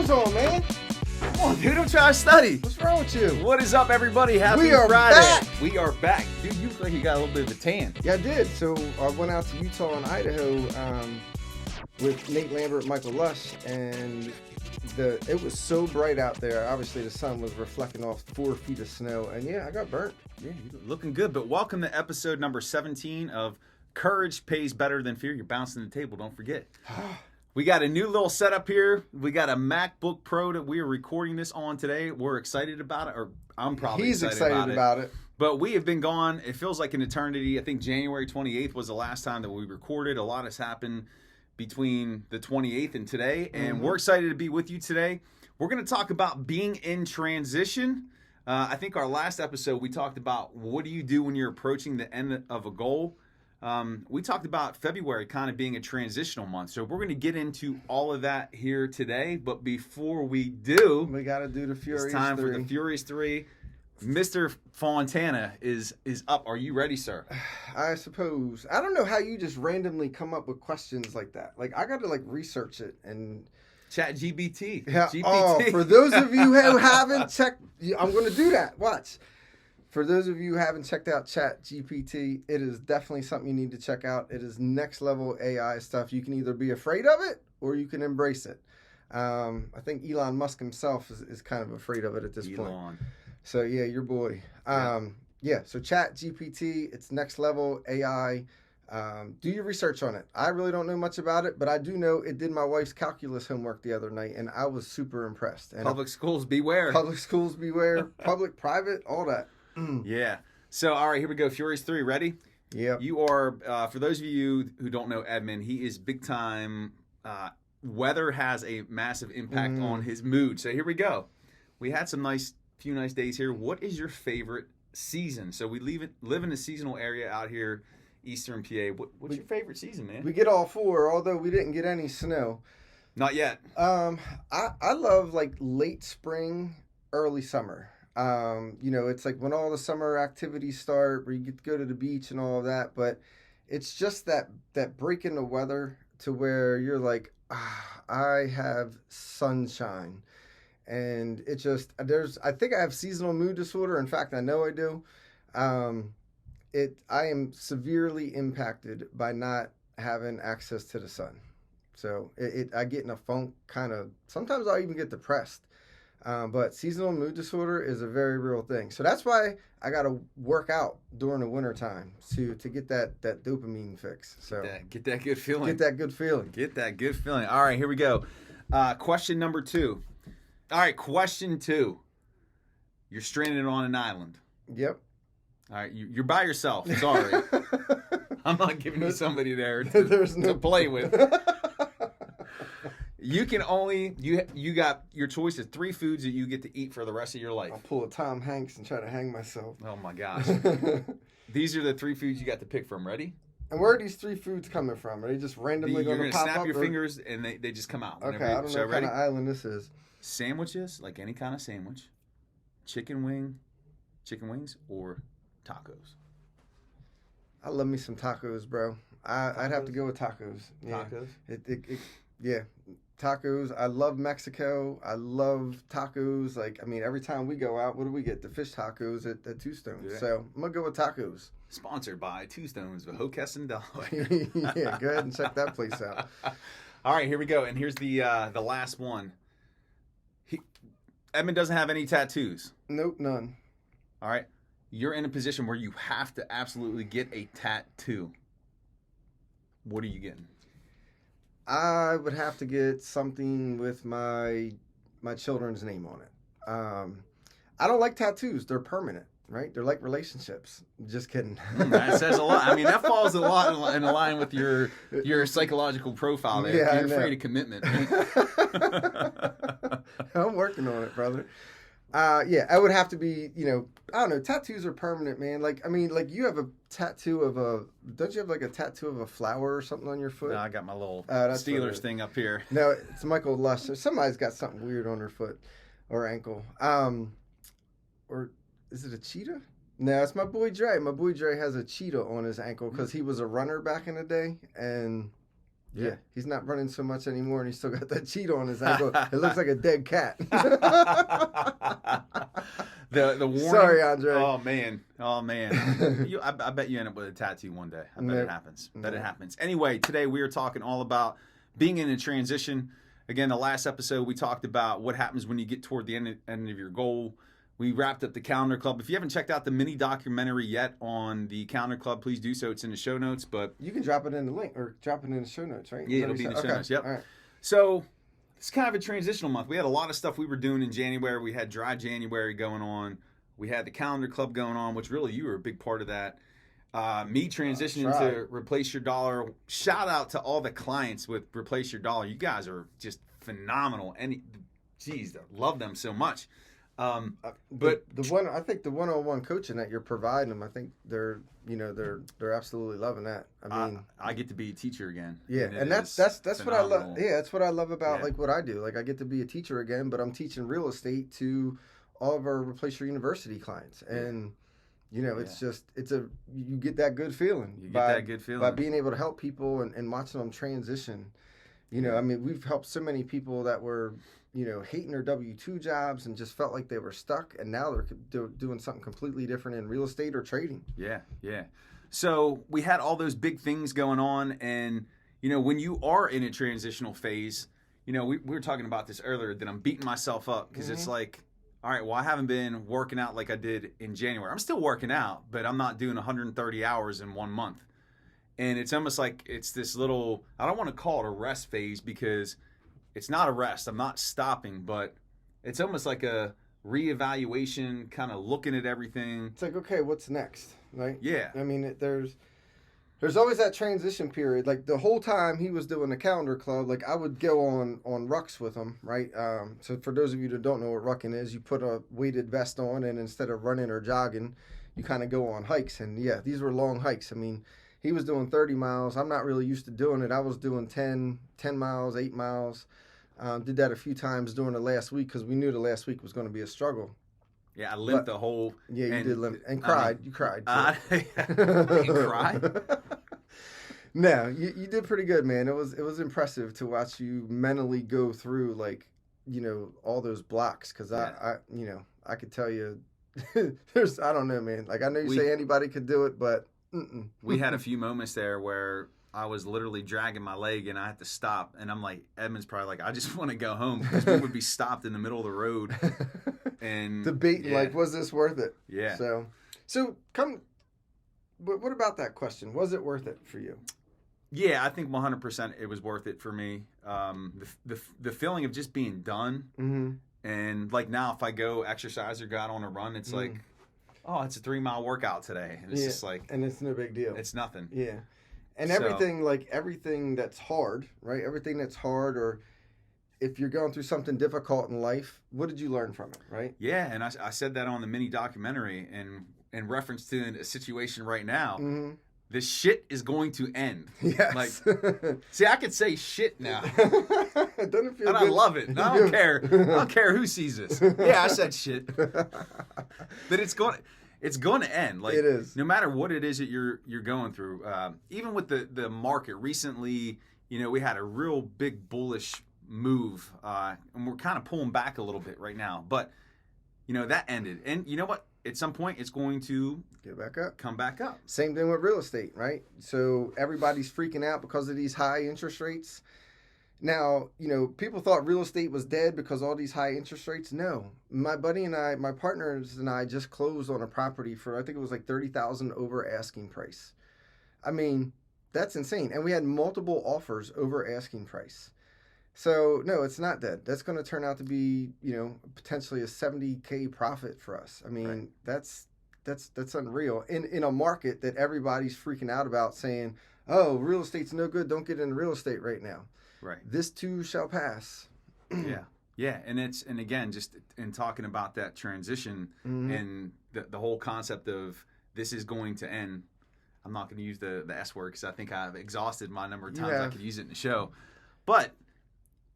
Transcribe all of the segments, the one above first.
clothes on, man. Come on, dude, I'm trying to study. What's wrong with you? What is up, everybody? Happy We are Friday. back. We are back. Dude, you look like you got a little bit of a tan. Yeah, I did. So I went out to Utah and Idaho with Nate Lambert, Michael Lush, and it was so bright out there. Obviously, the sun was reflecting off 4 feet of snow, and yeah, I got burnt. Yeah, you're looking good. But welcome to episode number 17 of Courage Pays Better Than Fear. You're bouncing the table, don't forget. We got a new little setup here. We got a MacBook Pro that we are recording this on today. We're excited about it, or I'm probably He's excited about it. But we have been gone. It feels like an eternity. I think January 28th was the last time that we recorded. A lot has happened between the 28th and today, and we're excited to be with you today. We're going to talk about being in transition. I think our last episode, we talked about what do you do when you're approaching the end of a goal. We talked about February kind of being a transitional month. So we're going to get into all of that here today. But before we do, we got to do the Furious 3. It's time for the Furious 3. Mr. Fontana is up. Are you ready, sir? I suppose. I don't know how you just randomly come up with questions like that. Like, I got to, research it and... Chat GPT. Yeah. GPT. Oh, for those of you who haven't checked... I'm going to do that. Watch. For those of you who haven't checked out Chat GPT, it is definitely something you need to check out. It is next level AI stuff. You can either be afraid of it or you can embrace it. I think Elon Musk himself is kind of afraid of it at this point. So yeah, your boy. So Chat GPT, it's next level AI. Do your research on it. I really don't know much about it, but I do know it did my wife's calculus homework the other night, and I was super impressed. And public schools beware. Public schools beware. Public, private, all that. Yeah. So, all right, here we go. Furious 3, ready? Yeah. You are, for those of you who don't know Edmund, he is big time. Weather has a massive impact on his mood. So here we go. We had some few nice days here. What is your favorite season? So we live in a seasonal area out here, Eastern PA. What's your favorite season, man? We get all 4, although we didn't get any snow. Not yet. I love late spring, early summer. It's like when all the summer activities start, where you get to go to the beach and all of that. But it's just that break in the weather to where you're like, I have sunshine. And it just, I think I have seasonal mood disorder. In fact, I know I do. I am severely impacted by not having access to the sun. So I get in a funk kind of, sometimes I'll even get depressed. But seasonal mood disorder is a very real thing. So that's why I got to work out during the winter time to get that dopamine fix. So get that good feeling. Get that good feeling. Get that good feeling. All right, here we go. Question number 2. All right, question 2. You're stranded on an island. Yep. All right, you're by yourself. Sorry. I'm not giving you somebody there to play with. You can only, you got your choice of 3 foods that you get to eat for the rest of your life. I'll pull a Tom Hanks and try to hang myself. Oh my gosh. These are the 3 foods you got to pick from. Ready? And where are these 3 foods coming from? Are they just randomly going to pop up? You're going to snap your fingers and they just come out. Okay, I don't know what kind of island this is. Sandwiches, like any kind of sandwich. Chicken wings, or tacos. I love me some tacos, bro. I'd have to go with tacos. Yeah. Tacos? Yeah. Tacos. I love Mexico. I love tacos. Every time we go out, what do we get? The fish tacos at Two Stones. Yeah. So I'm going to go with tacos. Sponsored by Two Stones with Hocus and Delaware. Yeah, go ahead and check that place out. All right, here we go. And here's the last one. Edmund doesn't have any tattoos. Nope, none. All right. You're in a position where you have to absolutely get a tattoo. What are you getting? I would have to get something with my children's name on it. I don't like tattoos. They're permanent, right? They're like relationships. Just kidding. That says a lot. That falls a lot in line with your psychological profile there. Yeah, you're afraid of commitment. I'm working on it, brother. I would have to be, I don't know, tattoos are permanent, man. You have a tattoo of don't you have a tattoo of a flower or something on your foot? No, I got my little Steelers thing up here. No, it's Michael Lush. Somebody's got something weird on their foot or ankle. Or is it a cheetah? No, it's my boy Dre. My boy Dre has a cheetah on his ankle because he was a runner back in the day. And Yeah, he's not running so much anymore, and he's still got that cheat on his ankle. It looks like a dead cat. The warning. Sorry, Andre. Oh man. I bet you end up with a tattoo one day. I bet it happens. It happens. Anyway, today we are talking all about being in a transition. Again, the last episode we talked about what happens when you get toward the end of your goal. We wrapped up the Calendar Club. If you haven't checked out the mini documentary yet on the Calendar Club, please do so. It's in the show notes. But you can drop it in the link or drop it in the show notes, right? Yeah, it'll be in the show notes. Yep. All right. So it's kind of a transitional month. We had a lot of stuff we were doing in January. We had Dry January going on. We had the Calendar Club going on, which really you were a big part of that. Me transitioning to Replace Your Dollar. Shout out to all the clients with Replace Your Dollar. You guys are just phenomenal. And geez, I love them so much. But I think the one-on-one coaching that you're providing them, I think they're absolutely loving that. I mean, I get to be a teacher again. Yeah, and that's what I love. Yeah, that's what I love about like what I do. Like I get to be a teacher again, but I'm teaching real estate to all of our Replace Your University clients, and it's just you get that good feeling. You get that good feeling by being able to help people and watching them transition. I mean, we've helped so many people that were hating their W-2 jobs and just felt like they were stuck, and now they're doing something completely different in real estate or trading. Yeah. So we had all those big things going on, and when you are in a transitional phase, we were talking about this earlier, that I'm beating myself up because it's like, all right, well, I haven't been working out like I did in January. I'm still working out, but I'm not doing 130 hours in 1 month. And it's almost like it's this little, I don't want to call it a rest phase because it's not a rest. I'm not stopping, but it's almost like a reevaluation, kind of looking at everything. It's like, okay, what's next? Right? Yeah. I mean, there's always that transition period. Like the whole time he was doing the Calendar Club, like I would go on rucks with him, right? So for those of you that don't know what rucking is, you put a weighted vest on, and instead of running or jogging, you kind of go on hikes. And yeah, these were long hikes. I mean, he was doing 30 miles. I'm not really used to doing it. I was doing 10 miles, 8 miles. Did that a few times during the last week because we knew the last week was going to be a struggle. Yeah, I limped the whole... Yeah, you did limp. And cried. You cried. I didn't cry. No, you did pretty good, man. It was impressive to watch you mentally go through, like, all those blocks because I could tell you there's, I don't know, man. Like, I know you say anybody could do it, but... We had a few moments there where I was literally dragging my leg and I had to stop. And I'm like, Edmund's probably like, I just want to go home because we would be stopped in the middle of the road. And debating, like, was this worth it? Yeah. So what about that question? Was it worth it for you? Yeah, I think 100% it was worth it for me. The feeling of just being done. Mm-hmm. And like now, if I go exercise or go out on a run, it's like, oh, it's a 3-mile workout today. And it's just like... And it's no big deal. It's nothing. Yeah. And everything that's hard, right? Everything that's hard, or if you're going through something difficult in life, what did you learn from it, right? Yeah, and I said that on the mini documentary, and in reference to a situation right now, this shit is going to end. Yes. Like, see, I could say shit now. It doesn't feel and good. I love it. I don't care. I don't care who sees this. Yeah, I said shit. But it's going to end. Like, it is. No matter what it is that you're going through. Even with the market recently, we had a real big bullish move, and we're kind of pulling back a little bit right now. But that ended, and you know what? At some point, it's going to get back up, come back up. Same thing with real estate, right? So everybody's freaking out because of these high interest rates. Now, people thought real estate was dead because all these high interest rates. No, my buddy and I, my partners and I, just closed on a property for, I think it was like $30,000 over asking price. I mean, that's insane, and we had multiple offers over asking price. So no, it's not dead. That's going to turn out to be, potentially a $70K profit for us. I mean, right. That's unreal in a market that everybody's freaking out about, saying, "Oh, real estate's no good. Don't get into real estate right now." Right. This too shall pass. Yeah, and again, just in talking about that transition and the whole concept of this is going to end. I'm not going to use the S word because I think I've exhausted my number of times I could use it in the show, but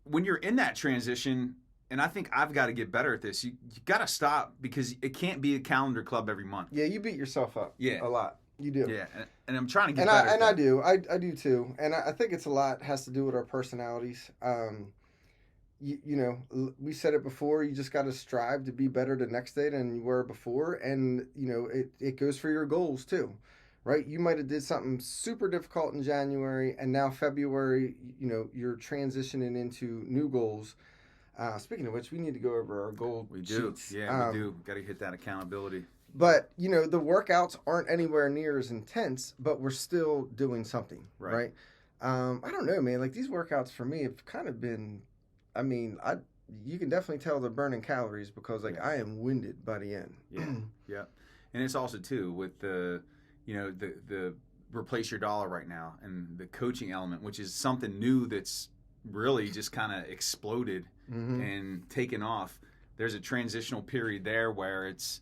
when you're in that transition, and I think I've got to get better at this, you got to stop, because it can't be a calendar club every month. Yeah, you beat yourself up a lot. You do. Yeah, and I'm trying to get and better. I do. I do too. And I think it's a lot has to do with our personalities. You know, we said it before. You just got to strive to be better the next day than you were before, and you know, it goes for your goals too, right? You might have did something super difficult in January, and now February, you know, you're transitioning into new goals. Speaking of which, we need to go over our goal sheets. Yeah, we do. Got to hit that accountability. But, you know, the workouts aren't anywhere near as intense, but we're still doing something, right? I don't know, man. Like, these workouts for me have kind of been, I mean, you can definitely tell they're burning calories because, like, I am winded by the end. Yeah, yeah. And it's also, too, with the, you know, the replace your dollar right now and the coaching element, which is something new that's really just kind of exploded and taken off. There's a transitional period there where it's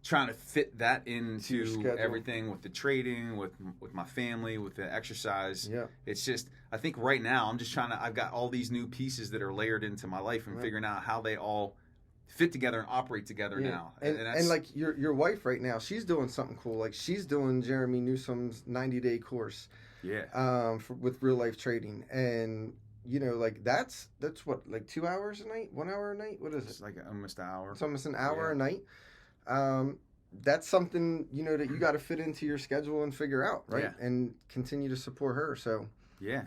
trying to fit that into everything with the trading, with my family, with the exercise. Yeah. It's just, I think right now I'm just I've got all these new pieces that are layered into my life and figuring out how they all fit together and operate together now. And like your wife right now, she's doing something cool. Like she's doing Jeremy Newsom's 90-day course. Yeah. With real life trading. And you know, like that's what, like 2 hours a night, 1 hour a night? What is it? It's like almost an hour. It's almost an hour a night. That's something, you know, that you got to fit into your schedule and figure out, right? Yeah. And continue to support her. So yeah,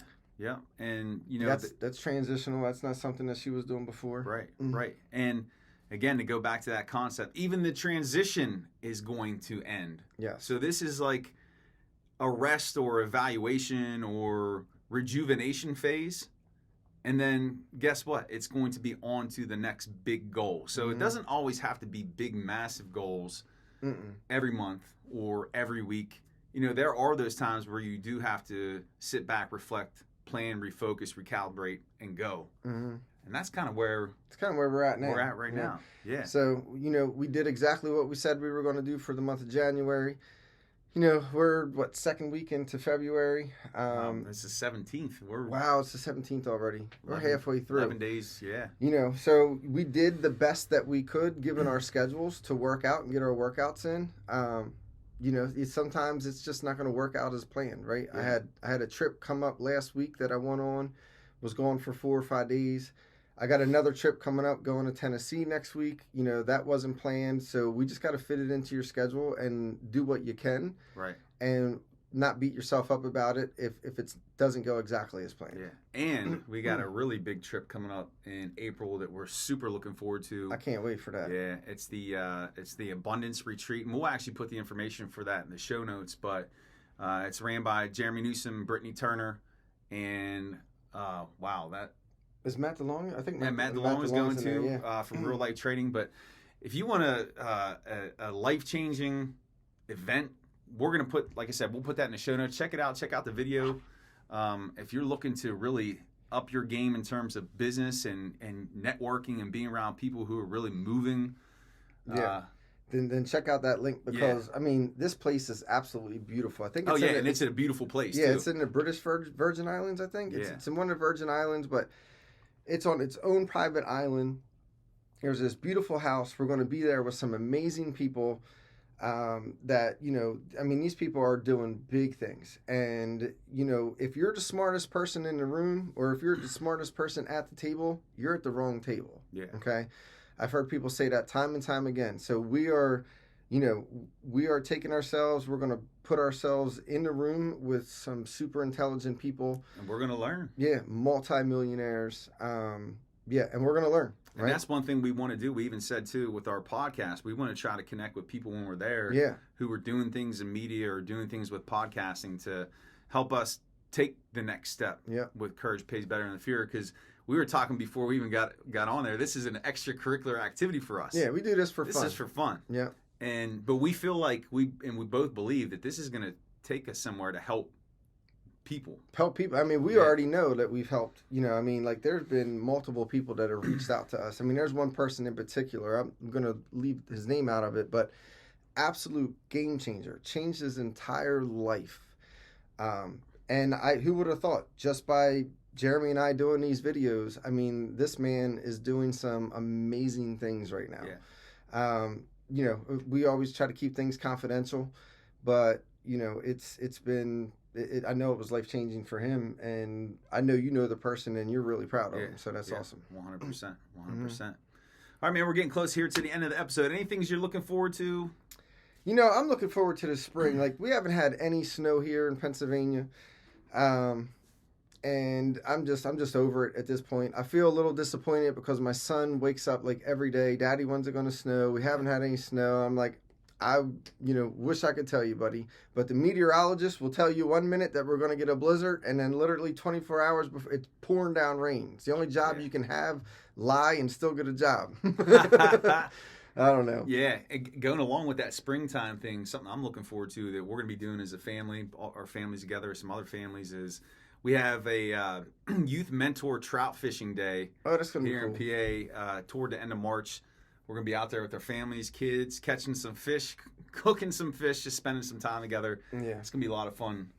and you know that's transitional. That's not something that she was doing before, right? Right. And again, to go back to that concept, even the transition is going to end. Yeah. So this is like a rest or evaluation or rejuvenation phase. And then guess what? It's going to be on to the next big goal. So it doesn't always have to be big, massive goals every month or every week. You know, there are those times where you do have to sit back, reflect, plan, refocus, recalibrate, and go. And that's kind of where we're at now. We're at right now. Yeah. So, you know, we did exactly what we said we were going to do for the month of January. You know, we're, second week into February. It's the 17th. Wow, it's the 17th already. We're halfway through. 11 days, yeah. You know, so we did the best that we could given our schedules to work out and get our workouts in. You know, sometimes it's just not going to work out as planned, right? Yeah. I had a trip come up last week that I went on, was gone for 4 or 5 days. I got another trip coming up going to Tennessee next week. You know, that wasn't planned. So we just got to fit it into your schedule and do what you can. Right. And not beat yourself up about it if it doesn't go exactly as planned. Yeah. And we got a really big trip coming up in April that we're super looking forward to. I can't wait for that. Yeah. It's the Abundance Retreat. And we'll actually put the information for that in the show notes. But it's ran by Jeremy Newsom, Brittany Turner. And wow, that... Is Matt DeLong? I think Matt DeLong is going to from Real Life Trading. But if you want a life-changing event, we're going to put, like I said, we'll put that in the show notes. Check it out. Check out the video. If you're looking to really up your game in terms of business and networking and being around people who are really moving. Then check out that link because, I mean, this place is absolutely beautiful. I think it's and it's in a beautiful place, too. It's in the British Virgin Islands, I think. It's in one of the Virgin Islands, but... It's on its own private island. There's this beautiful house. We're going to be there with some amazing people that, you know, I mean, these people are doing big things. And, you know, if you're the smartest person in the room or if you're the smartest person at the table, you're at the wrong table. Yeah. Okay? I've heard people say that time and time again. So we are, you know, we are taking ourselves, we're going to put ourselves in the room with some super intelligent people. And we're going to learn. Yeah, multi-millionaires. And we're going to learn. Right? And that's one thing we want to do. We even said, too, with our podcast, we want to try to connect with people when we're there who are doing things in media or doing things with podcasting to help us take the next step with Courage Pays Better Than Fear. Because we were talking before we even got on there, this is an extracurricular activity for us. Yeah, we do this for fun. This is for fun. Yeah. But we feel like we both believe that this is going to take us somewhere to help people. I mean, we already know that we've helped. You know, I mean, like there's been multiple people that have reached out to us. I mean, there's one person in particular. I'm going to leave his name out of it, but absolute game changer. Changed his entire life. And who would have thought just by Jeremy and I doing these videos, I mean, this man is doing some amazing things right now. Yeah. You know, we always try to keep things confidential, but it's been. I know it was life changing for him, and I know you know the person, and you're really proud of him. So that's awesome. 100%. 100%. All right, man, we're getting close here to the end of the episode. Any things you're looking forward to? I'm looking forward to the spring. Like, we haven't had any snow here in Pennsylvania, and I'm just over it at this point. I feel a little disappointed because my son wakes up like every day, Daddy, when's it going to snow? We haven't had any snow. I'm like, I wish I could tell you, buddy, but the meteorologist will tell you 1 minute that we're going to get a blizzard, and then literally 24 hours before, it's pouring down rain. It's the only job you can have, lie, and still get a job. I don't know. Yeah, going along with that springtime thing, something I'm looking forward to that we're going to be doing as a family, our families together, some other families, is we have a youth mentor trout fishing day that's gonna here be cool. in PA toward the end of March. We're going to be out there with our families, kids, catching some fish, cooking some fish, just spending some time together. Yeah. It's going to be a lot of fun,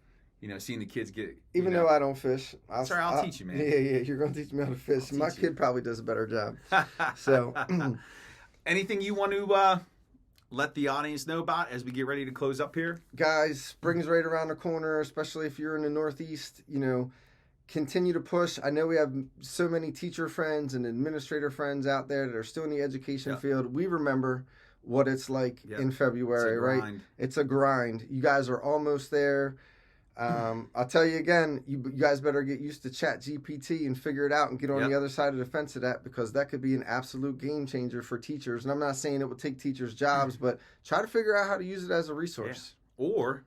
seeing the kids get... Even though I don't fish. I'll teach you, man. Yeah, you're going to teach me how to fish. My kid probably does a better job. So... Anything you want to let the audience know about as we get ready to close up here? Guys, spring's right around the corner, especially if you're in the Northeast. Continue to push. I know we have so many teacher friends and administrator friends out there that are still in the education field. We remember what it's like in February, right? It's a grind. You guys are almost there. I'll tell you again, you guys better get used to ChatGPT and figure it out and get on the other side of the fence of that, because that could be an absolute game changer for teachers. And I'm not saying it will take teachers' jobs, but try to figure out how to use it as a resource. Yeah. Or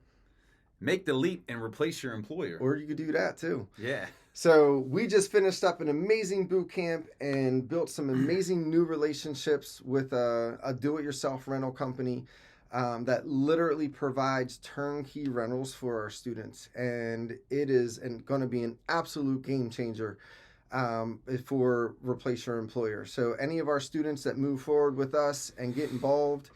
make the leap and replace your employer. Or you could do that too. Yeah. So we just finished up an amazing boot camp and built some amazing new relationships with a do-it-yourself rental company that literally provides turnkey rentals for our students. And it is going to be an absolute game changer for replace your employer. So any of our students that move forward with us and get involved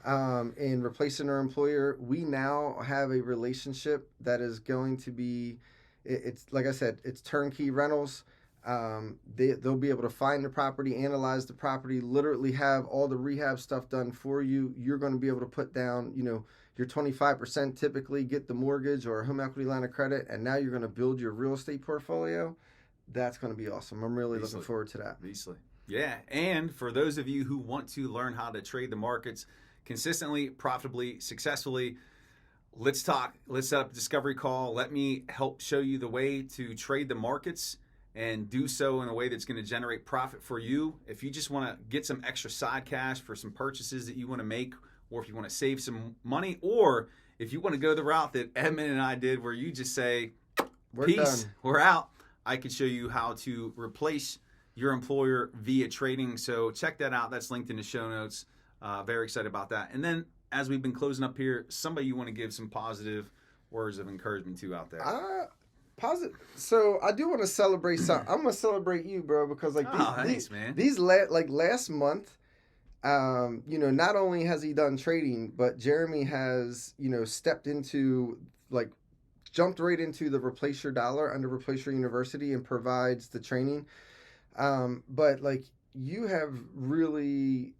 in replacing our employer, we now have a relationship that is going to be, it's like I said, it's turnkey rentals. They'll be able to find the property, analyze the property, literally have all the rehab stuff done for you. You're going to be able to put down, your 25% typically, get the mortgage or home equity line of credit, and now you're going to build your real estate portfolio. That's going to be awesome. I'm really looking forward to that. Easily. Yeah, and for those of you who want to learn how to trade the markets consistently, profitably, successfully, let's talk. Let's set up a discovery call. Let me help show you the way to trade the markets and do so in a way that's going to generate profit for you. If you just want to get some extra side cash for some purchases that you want to make, or if you want to save some money, or if you want to go the route that Edmund and I did where you just say, peace, we're out, I can show you how to replace your employer via trading. So check that out. That's linked in the show notes. Very excited about that. And then as we've been closing up here, somebody you want to give some positive words of encouragement to out there? Positive. So I do want to celebrate something. I'm gonna celebrate you, bro, because these last month, not only has he done trading, but Jeremy has stepped into jumped right into the Replace Your Dollar under Replace Your University and provides the training. But you have really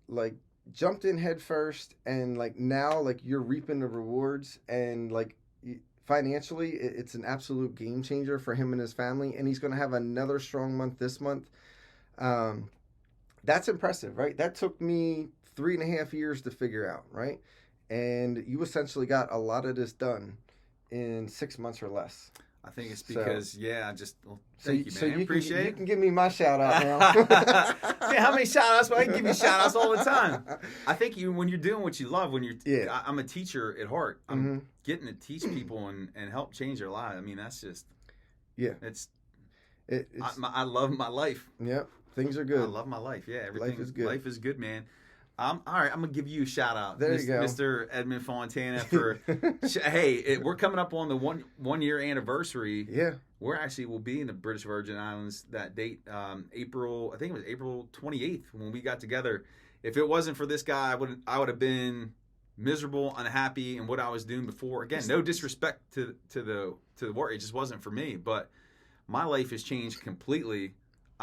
jumped in head first, and now you're reaping the rewards, and financially it's an absolute game changer for him and his family, and he's going to have another strong month this month. That's impressive, right? That took me 3.5 years to figure out, right? And you essentially got a lot of this done in 6 months or less. I think it's because, thank you, man. Appreciate it. You can give me my shout out now. Yeah, how many shout outs? Well, I can give you shout outs all the time. I think when you're doing what you love, I'm a teacher at heart. I'm getting to teach people and help change their lives. I mean, that's just, I love my life. Yep, things are good. I love my life. Yeah, everything. Life is good. Life is good, man. All right, I'm going to give you a shout out. There you go. Mr. Edmund Fontana for, hey, we're coming up on the one year anniversary. Yeah. We'll be in the British Virgin Islands that date, April 28th when we got together. If it wasn't for this guy, I would have been miserable, unhappy in what I was doing before. Again, no disrespect to the work. It just wasn't for me, but my life has changed completely.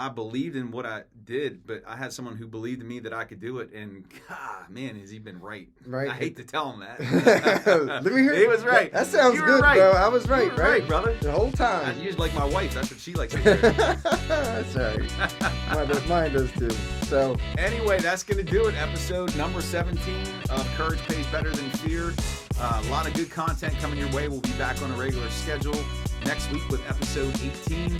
I believed in what I did, but I had someone who believed in me that I could do it, and God, man, has he been right? Right. I hate to tell him that. Let me hear. He was right. That sounds you were good, right. bro. I was right, You were right, brother. The whole time. I used like my wife. That's what she likes to hear. That's right. Mine does too. So anyway, that's going to do it. Episode number 17 of Courage Pays Better Than Fear. A lot of good content coming your way. We'll be back on a regular schedule next week with episode 18.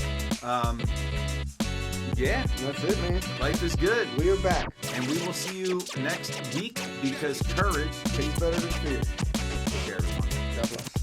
Yeah. That's it, man. Life is good. We are back. And we will see you next week because courage pays better than fear. Take care, everyone. God bless.